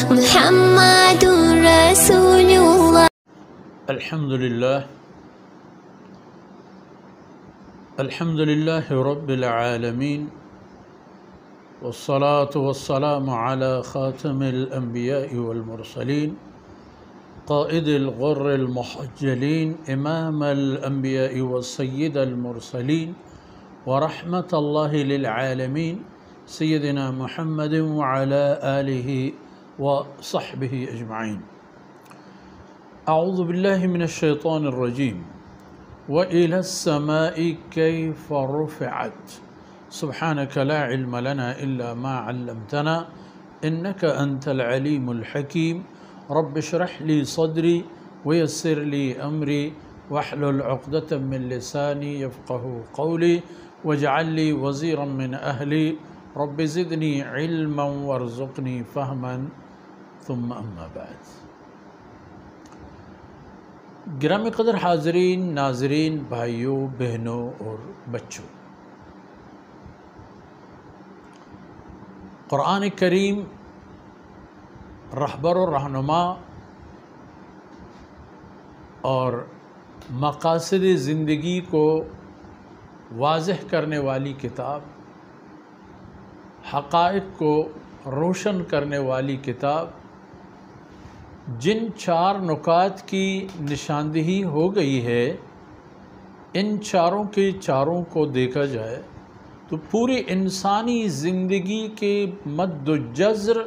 محمد رسول الله. الحمد لله رب العالمين، والصلاة والسلام على خاتم الأنبياء والمرسلين، قائد الغر المحجلين، إمام الأنبياء والسيد المرسلين، ورحمة الله للعالمين، سيدنا محمد وعلى آله وصحبه أجمعين. أعوذ بالله من الشيطان الرجيم. وإلى السماء كيف رفعت سبحانك لا علم لنا إلا ما علمتنا إنك أنت العليم الحكيم. رب اشرح لي صدري ويسر لي أمري واحلل عقدة من لساني يفقه قولي واجعل لي وزيرا من أهلي رب زدني علما وارزقني فهما ثم أما بعد. گرامی قدر حاضرین، ناظرین، بھائیوں، بہنوں اور بچوں، قرآن کریم رہبر و رہنما اور مقاصد زندگی کو واضح کرنے والی کتاب، حقائق کو روشن کرنے والی کتاب، جن 4 نکات کی نشاندہی ہو گئی ہے، ان چاروں کے چاروں کو دیکھا جائے تو پوری انسانی زندگی کے مد و جزر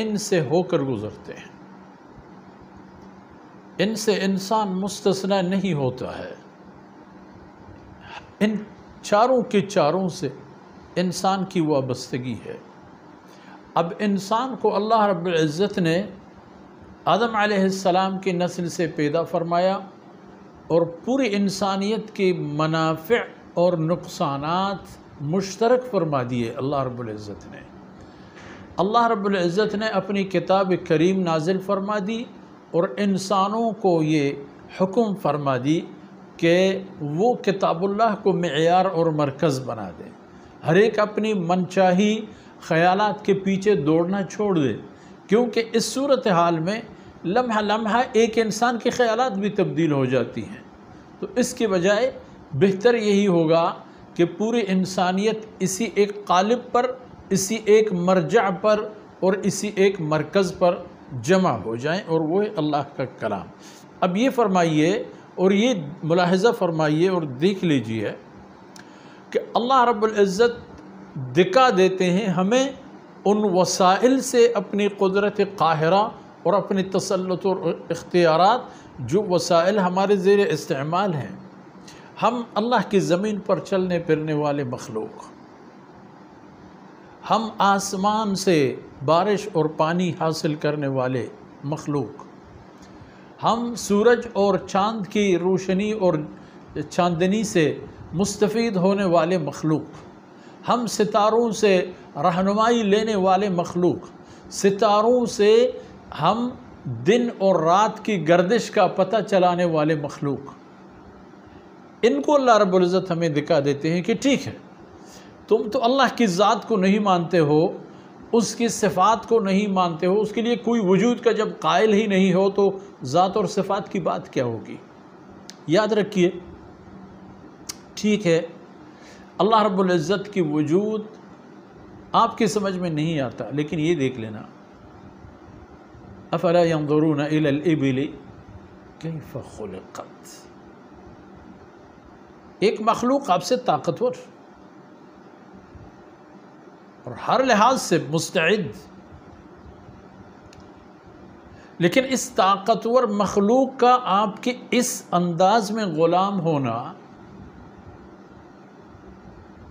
ان سے ہو کر گزرتے ہیں. ان سے انسان مستثنی نہیں ہوتا ہے. ان چاروں کے چاروں سے انسان کی وابستگی ہے. اب انسان کو اللہ رب العزت نے آدم علیہ السلام کی نسل سے پیدا فرمایا اور پوری انسانیت کے منافع اور نقصانات مشترک فرما دیے. اللہ رب العزت نے اپنی کتاب کریم نازل فرما دی اور انسانوں کو یہ حکم فرما دی کہ وہ کتاب اللہ کو معیار اور مرکز بنا دیں. ہر ایک اپنی منچاہی خیالات کے پیچھے دوڑنا چھوڑ دے، کیونکہ اس صورتحال میں لمحہ لمحہ ایک انسان کے خیالات بھی تبدیل ہو جاتی ہیں. تو اس کے بجائے بہتر یہی ہوگا کہ پوری انسانیت اسی ایک قالب پر، اسی ایک مرجع پر اور اسی ایک مرکز پر جمع ہو جائیں، اور وہ ہے اللہ کا کلام. اب یہ فرمائیے اور یہ ملاحظہ فرمائیے اور دیکھ لیجئے کہ اللہ رب العزت دکھا دیتے ہیں ہمیں ان وسائل سے اپنی قدرت قاہرہ اور اپنی تسلط اور اختیارات، جو وسائل ہمارے زیر استعمال ہیں. ہم اللہ کی زمین پر چلنے پھرنے والے مخلوق، ہم آسمان سے بارش اور پانی حاصل کرنے والے مخلوق، ہم سورج اور چاند کی روشنی اور چاندنی سے مستفید ہونے والے مخلوق، ہم ستاروں سے رہنمائی لینے والے مخلوق، ستاروں سے ہم دن اور رات کی گردش کا پتہ چلانے والے مخلوق. ان کو اللہ رب العزت ہمیں دکھا دیتے ہیں کہ ٹھیک ہے، تم تو اللہ کی ذات کو نہیں مانتے ہو، اس کی صفات کو نہیں مانتے ہو، اس کے لیے کوئی وجود کا جب قائل ہی نہیں ہو تو ذات اور صفات کی بات کیا ہوگی؟ یاد رکھیے، ٹھیک ہے اللہ رب العزت کی وجود آپ کی سمجھ میں نہیں آتا، لیکن یہ دیکھ لینا، افلا ينظرون الى الابل كيف خلقت. ایک مخلوق آپ سے طاقتور اور ہر لحاظ سے مستعد، لیکن اس طاقتور مخلوق کا آپ کے اس انداز میں غلام ہونا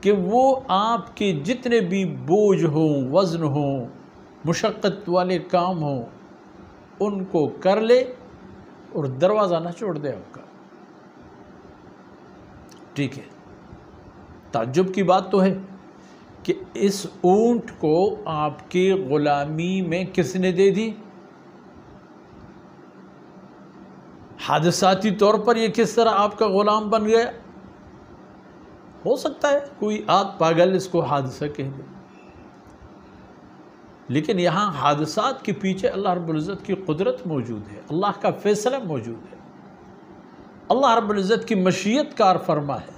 کہ وہ آپ کے جتنے بھی بوجھ ہوں، وزن ہوں، مشقت والے کام ہوں، ان کو کر لے اور دروازہ نہ چھوڑ دے آپ کا. ٹھیک ہے، تعجب کی بات تو ہے کہ اس اونٹ کو آپ کی غلامی میں کس نے دے دی؟ حادثاتی طور پر یہ کس طرح آپ کا غلام بن گیا؟ ہو سکتا ہے کوئی آدھ پاگل اس کو حادثہ کہہ دے، لیکن یہاں حادثات کے پیچھے اللہ رب العزت کی قدرت موجود ہے، اللہ کا فیصلہ موجود ہے، اللہ رب العزت کی مشیت کار فرما ہے۔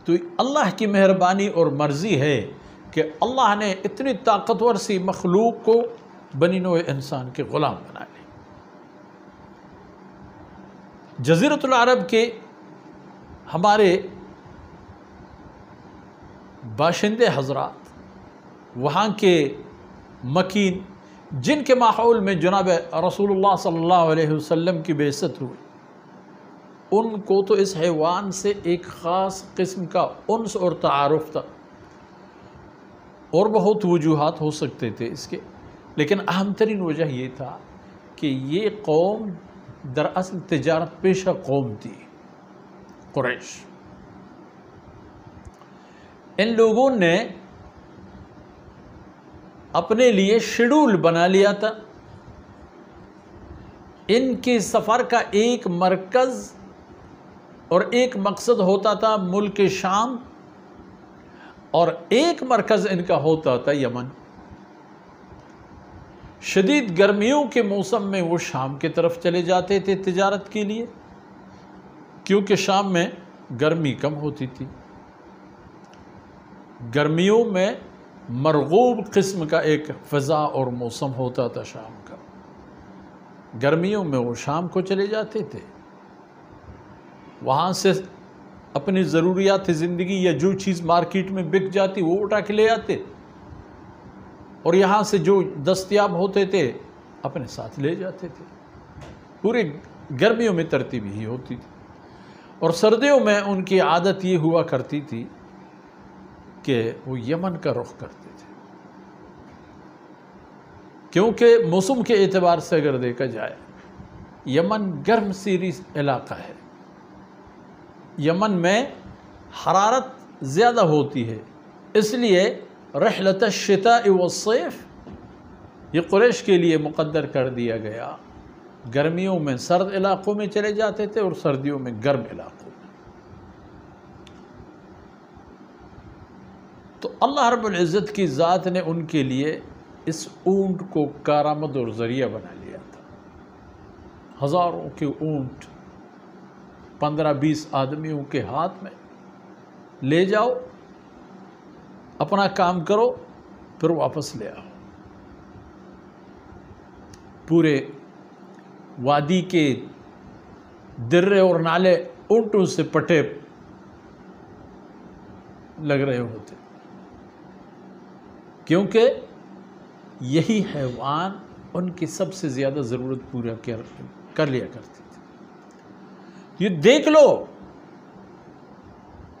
تو اللہ کی مہربانی اور مرضی ہے کہ اللہ نے اتنی طاقتور سی مخلوق کو بنی نوع انسان کے غلام بنا لیا۔ جزیرۃ العرب کے ہمارے باشندے حضرات، وہاں کے مکین، جن کے ماحول میں جناب رسول اللہ صلی اللہ علیہ وسلم کی بعثت ہوئی، ان کو تو اس حیوان سے ایک خاص قسم کا انس اور تعارف تھا، اور بہت وجوہات ہو سکتے تھے اس کے، لیکن اہم ترین وجہ یہ تھا کہ یہ قوم دراصل تجارت پیشہ قوم تھی، قریش۔ ان لوگوں نے اپنے لیے شیڈول بنا لیا تھا، ان کے سفر کا ایک مرکز اور ایک مقصد ہوتا تھا ملک شام، اور ایک مرکز ان کا ہوتا تھا یمن۔ شدید گرمیوں کے موسم میں وہ شام کی طرف چلے جاتے تھے تجارت کے لیے، کیونکہ شام میں گرمی کم ہوتی تھی۔ گرمیوں میں مرغوب قسم کا ایک فضا اور موسم ہوتا تھا شام کا، گرمیوں میں وہ شام کو چلے جاتے تھے، وہاں سے اپنی ضروریات زندگی یا جو چیز مارکیٹ میں بک جاتی وہ اٹھا کے لے آتے، اور یہاں سے جو دستیاب ہوتے تھے اپنے ساتھ لے جاتے تھے۔ پورے گرمیوں میں ترتیب ہی ہوتی تھی، اور سردیوں میں ان کی عادت یہ ہوا کرتی تھی کہ وہ یمن کا رخ کرتے تھے، کیونکہ موسم کے اعتبار سے اگر دیکھا جائے یمن گرم سیریز علاقہ ہے، یمن میں حرارت زیادہ ہوتی ہے، اس لیے رحلت الشتاء والصیف یہ قریش کے لیے مقدر کر دیا گیا۔ گرمیوں میں سرد علاقوں میں چلے جاتے تھے اور سردیوں میں گرم علاقوں میں۔ تو اللہ رب العزت کی ذات نے ان کے لیے اس اونٹ کو کارآمد اور ذریعہ بنا لیا تھا۔ ہزاروں کے اونٹ 15-20 آدمیوں کے ہاتھ میں لے جاؤ، اپنا کام کرو، پھر واپس لے آؤ۔ پورے وادی کے درے اور نالے اونٹوں سے پٹے لگ رہے ہوتے، کیونکہ یہی حیوان ان کی سب سے زیادہ ضرورت پورا کر لیا کرتی تھی۔ یہ دیکھ لو،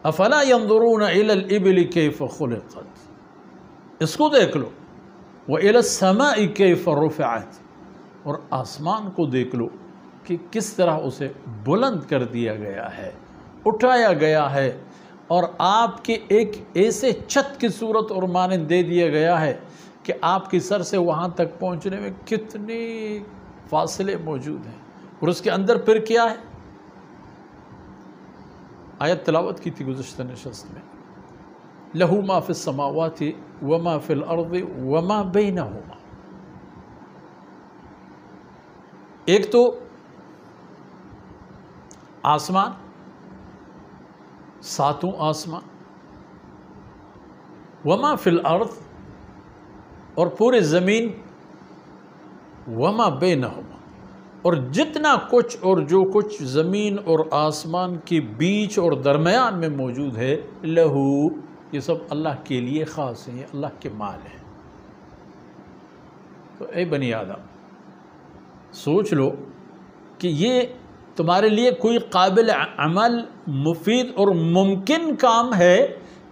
افلا ينظرون الى الابل كيف خلقت، اس کو دیکھ لو، والى السماء كيف رفعت، اور آسمان کو دیکھ لو کہ کس طرح اسے بلند کر دیا گیا ہے، اٹھایا گیا ہے، اور آپ کے ایک ایسے چھت کی صورت اور مانند دے دیا گیا ہے کہ آپ کی سر سے وہاں تک پہنچنے میں کتنے فاصلے موجود ہیں، اور اس کے اندر پھر کیا ہے؟ آیت تلاوت کی تھی گزشتہ نشست میں، لَهُ مَا فِي السَّمَاوَاتِ وَمَا فِي الْأَرْضِ وَمَا بَيْنَهُمَا۔ ایک تو آسمان، ساتوں آسمان، وَمَا فِي الْأَرْضِ، اور پورے زمین، وَمَا بَيْنَهُمَا، اور جتنا کچھ اور جو کچھ زمین اور آسمان کے بیچ اور درمیان میں موجود ہے، لہو، یہ سب اللہ کے لیے خاص ہیں، یہ اللہ کے مال ہیں۔ تو اے بنی آدم، سوچ لو کہ یہ تمہارے لیے کوئی قابل عمل، مفید اور ممکن کام ہے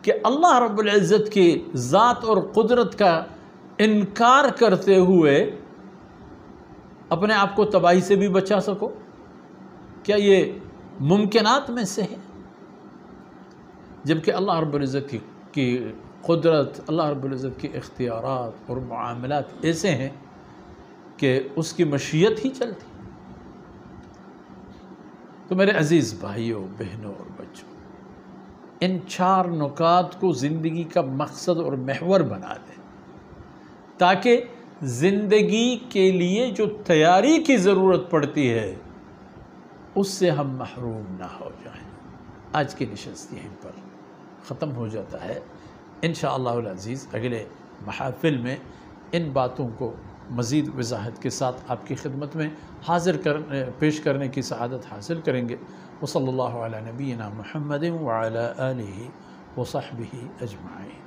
کہ اللہ رب العزت کی ذات اور قدرت کا انکار کرتے ہوئے اپنے آپ کو تباہی سے بھی بچا سکو؟ کیا یہ ممکنات میں سے ہے؟ جبکہ اللہ رب العزت کی قدرت، اللہ رب العزت کے اختیارات اور معاملات ایسے ہیں کہ اس کی مشیت ہی چلتی۔ تو میرے عزیز بھائیوں، بہنوں اور بچوں، ان 4 نکات کو زندگی کا مقصد اور محور بنا دیں۔ تاکہ زندگی کے لیے جو تیاری کی ضرورت پڑتی ہے اس سے ہم محروم نہ ہو جائیں۔ آج کی نشست یہیں پر ختم ہو جاتا ہے۔ انشاءاللہ العزیز اگلے محافل میں ان باتوں کو مزید وضاحت کے ساتھ آپ کی خدمت میں پیش کرنے کی سعادت حاصل کریں گے۔ وصلی اللہ علی نبینا محمد وعلی آلہ وصحبہ اجمعین۔